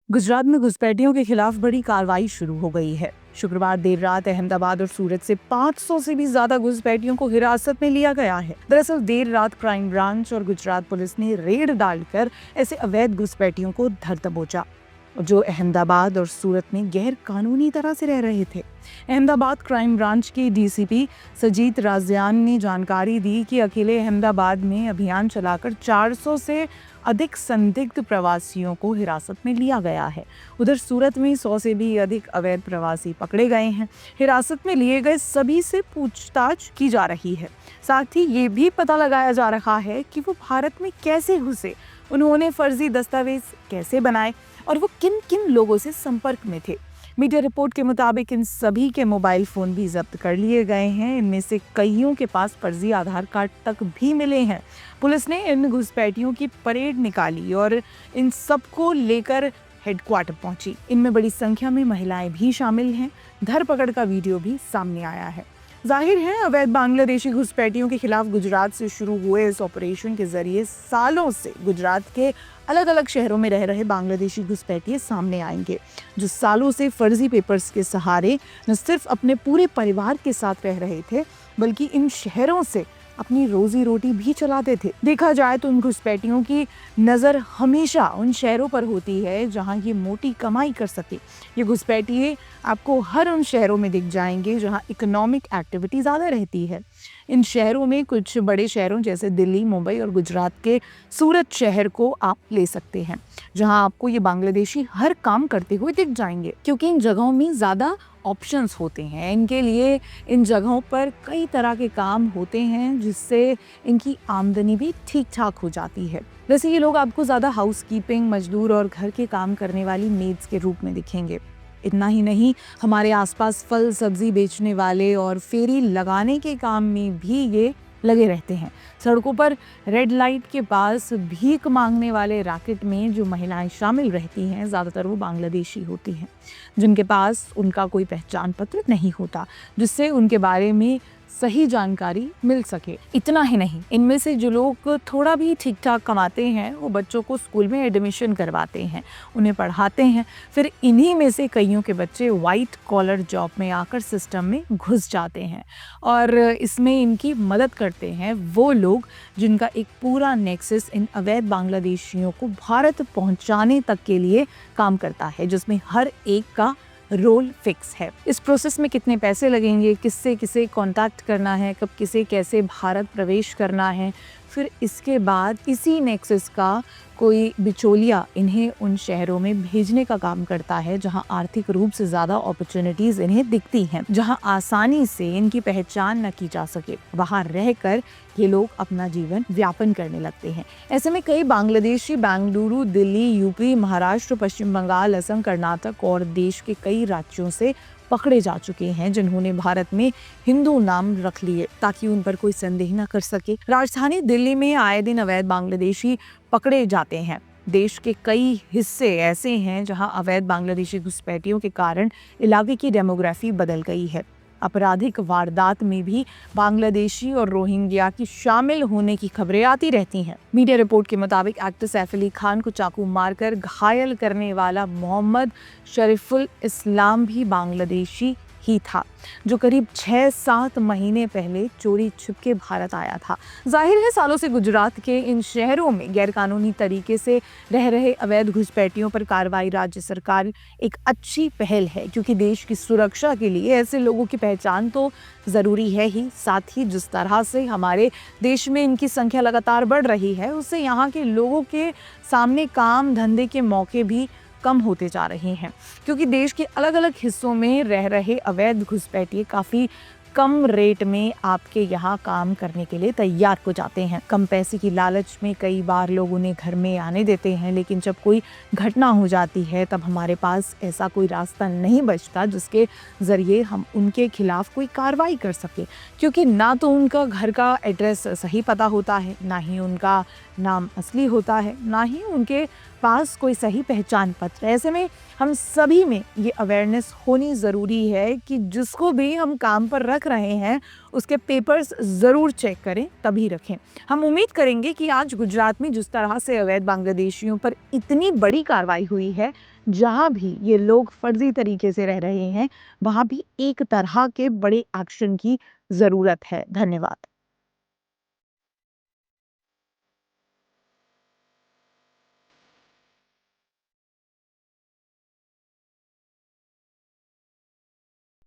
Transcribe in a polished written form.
गुजरात में घुसपैठियों के खिलाफ बड़ी कार्रवाई शुरू हो गई है। शुक्रवार देर रात अहमदाबाद और सूरत से 500 से भी ज्यादा घुसपैठियों को हिरासत में लिया गया है। दरअसल देर रात क्राइम ब्रांच और गुजरात पुलिस ने रेड डालकर ऐसे अवैध घुसपैठियों को धर दबोचा जो अहमदाबाद और सूरत में गैर कानूनी तरह से रह रहे थे। अहमदाबाद क्राइम ब्रांच के डीसीपी सजीत राजियान ने जानकारी दी कि अकेले अहमदाबाद में अभियान चलाकर 400 से अधिक संदिग्ध प्रवासियों को हिरासत में लिया गया है। उधर सूरत में 100 से भी अधिक अवैध प्रवासी पकड़े गए हैं। हिरासत में लिए गए सभी से पूछताछ की जा रही है। साथ ही ये भी पता लगाया जा रहा है कि वो भारत में कैसे घुसे, उन्होंने फर्जी दस्तावेज कैसे बनाए और वो किन किन लोगों से संपर्क में थे। मीडिया रिपोर्ट के मुताबिक इन सभी के मोबाइल फोन भी जब्त कर लिए गए हैं। इनमें से कईयों के पास फर्जी आधार कार्ड तक भी मिले हैं। पुलिस ने इन घुसपैठियों की परेड निकाली और इन सबको लेकर हेडक्वार्टर पहुंची। इनमें बड़ी संख्या में महिलाएं भी शामिल हैं। धरपकड़ का वीडियो भी सामने आया है। जाहिर है अवैध बांग्लादेशी घुसपैठियों के खिलाफ गुजरात से शुरू हुए इस ऑपरेशन के जरिए सालों से गुजरात के अलग अलग शहरों में रह रहे बांग्लादेशी घुसपैठिए सामने आएंगे, जो सालों से फर्जी पेपर्स के सहारे न सिर्फ अपने पूरे परिवार के साथ रह रहे थे, बल्कि इन शहरों से अपनी रोजी रोटी भी चलाते थे। देखा जाए तो उन घुसपैठियों की नज़र हमेशा उन शहरों पर होती है जहां ये मोटी कमाई कर सके। ये घुसपैठिए आपको हर उन शहरों में दिख जाएंगे जहां इकोनॉमिक एक्टिविटी ज़्यादा रहती है। इन शहरों में कुछ बड़े शहरों जैसे दिल्ली, मुंबई और गुजरात के सूरत शहर को आप ले सकते हैं, जहां आपको ये बांग्लादेशी हर काम करते हुए दिख जाएंगे, क्योंकि इन जगहों में ज़्यादा ऑप्शंस होते हैं। इनके लिए इन जगहों पर कई तरह के काम होते हैं जिससे इनकी आमदनी भी ठीक ठाक हो जाती है। वैसे ये लोग आपको ज़्यादा हाउसकीपिंग, मजदूर और घर के काम करने वाली मेड्स के रूप में दिखेंगे। इतना ही नहीं, हमारे आसपास फल सब्जी बेचने वाले और फेरी लगाने के काम में भी ये लगे रहते हैं। सड़कों पर रेड लाइट के पास भीख मांगने वाले रैकेट में जो महिलाएं शामिल रहती हैं, ज़्यादातर वो बांग्लादेशी होती हैं, जिनके पास उनका कोई पहचान पत्र नहीं होता, जिससे उनके बारे में सही जानकारी मिल सके। इतना ही नहीं, इनमें से जो लोग थोड़ा भी ठीक ठाक कमाते हैं वो बच्चों को स्कूल में एडमिशन करवाते हैं, उन्हें पढ़ाते हैं। फिर इन्हीं में से कईयों के बच्चे वाइट कॉलर जॉब में आकर सिस्टम में घुस जाते हैं और इसमें इनकी मदद करते हैं वो लोग जिनका एक पूरा नेक्सस इन अवैध बांग्लादेशियों को भारत पहुंचाने तक के लिए काम करता है, जिसमें हर एक का रोल फिक्स है। इस प्रोसेस में कितने पैसे लगेंगे, किससे किसे कांटेक्ट करना है, कब किसे कैसे भारत प्रवेश करना है, फिर इसके बाद इसी नेक्सस का कोई बिचौलिया इन्हें उन शहरों में भेजने का काम करता है जहां आर्थिक रूप से ज़्यादा अपॉर्चुनिटीज़ इन्हें दिखती हैं, जहां आसानी से इनकी पहचान न की जा सके। वहां रहकर ये लोग अपना जीवन व्यापन करने लगते हैं। ऐसे में कई बांग्लादेशी बेंगलुरु, दिल्ली, यूपी, महाराष्ट्र, पश्चिम बंगाल, असम, कर्नाटक और देश के कई राज्यों से पकड़े जा चुके हैं, जिन्होंने भारत में हिंदू नाम रख लिए ताकि उन पर कोई संदेह न कर सके। राजधानी दिल्ली में आए दिन अवैध बांग्लादेशी पकड़े जाते हैं। देश के कई हिस्से ऐसे हैं जहां अवैध बांग्लादेशी घुसपैठियों के कारण इलाके की डेमोग्राफी बदल गई है। आपराधिक वारदात में भी बांग्लादेशी और रोहिंग्या की शामिल होने की खबरें आती रहती हैं। मीडिया रिपोर्ट के मुताबिक एक्टर सैफ अली खान को चाकू मारकर घायल करने वाला मोहम्मद शरीफुल इस्लाम भी बांग्लादेशी ही था, जो करीब 6-7 महीने पहले चोरी छिपके भारत आया था। जाहिर है सालों से गुजरात के इन शहरों में गैरकानूनी तरीके से रह रहे अवैध घुसपैठियों पर कार्रवाई राज्य सरकार एक अच्छी पहल है, क्योंकि देश की सुरक्षा के लिए ऐसे लोगों की पहचान तो ज़रूरी है ही। साथ ही जिस तरह से हमारे देश में इनकी संख्या लगातार बढ़ रही है, उससे यहाँ के लोगों के सामने काम धंधे के मौके भी कम होते जा रहे हैं, क्योंकि देश के अलग अलग हिस्सों में रह रहे अवैध घुसपैठिए काफ़ी कम रेट में आपके यहाँ काम करने के लिए तैयार हो जाते हैं। कम पैसे की लालच में कई बार लोग उन्हें घर में आने देते हैं, लेकिन जब कोई घटना हो जाती है तब हमारे पास ऐसा कोई रास्ता नहीं बचता जिसके ज़रिए हम उनके खिलाफ कोई कार्रवाई कर सके, क्योंकि ना तो उनका घर का एड्रेस सही पता होता है, ना ही उनका नाम असली होता है, ना ही उनके पास कोई सही पहचान पत्र है। ऐसे में हम सभी में ये अवेयरनेस होनी ज़रूरी है कि जिसको भी हम काम पर रख रहे हैं उसके पेपर्स ज़रूर चेक करें, तभी रखें। हम उम्मीद करेंगे कि आज गुजरात में जिस तरह से अवैध बांग्लादेशियों पर इतनी बड़ी कार्रवाई हुई है, जहाँ भी ये लोग फर्जी तरीके से रह रहे हैं, वहाँ भी एक तरह के बड़े एक्शन की ज़रूरत है। धन्यवाद।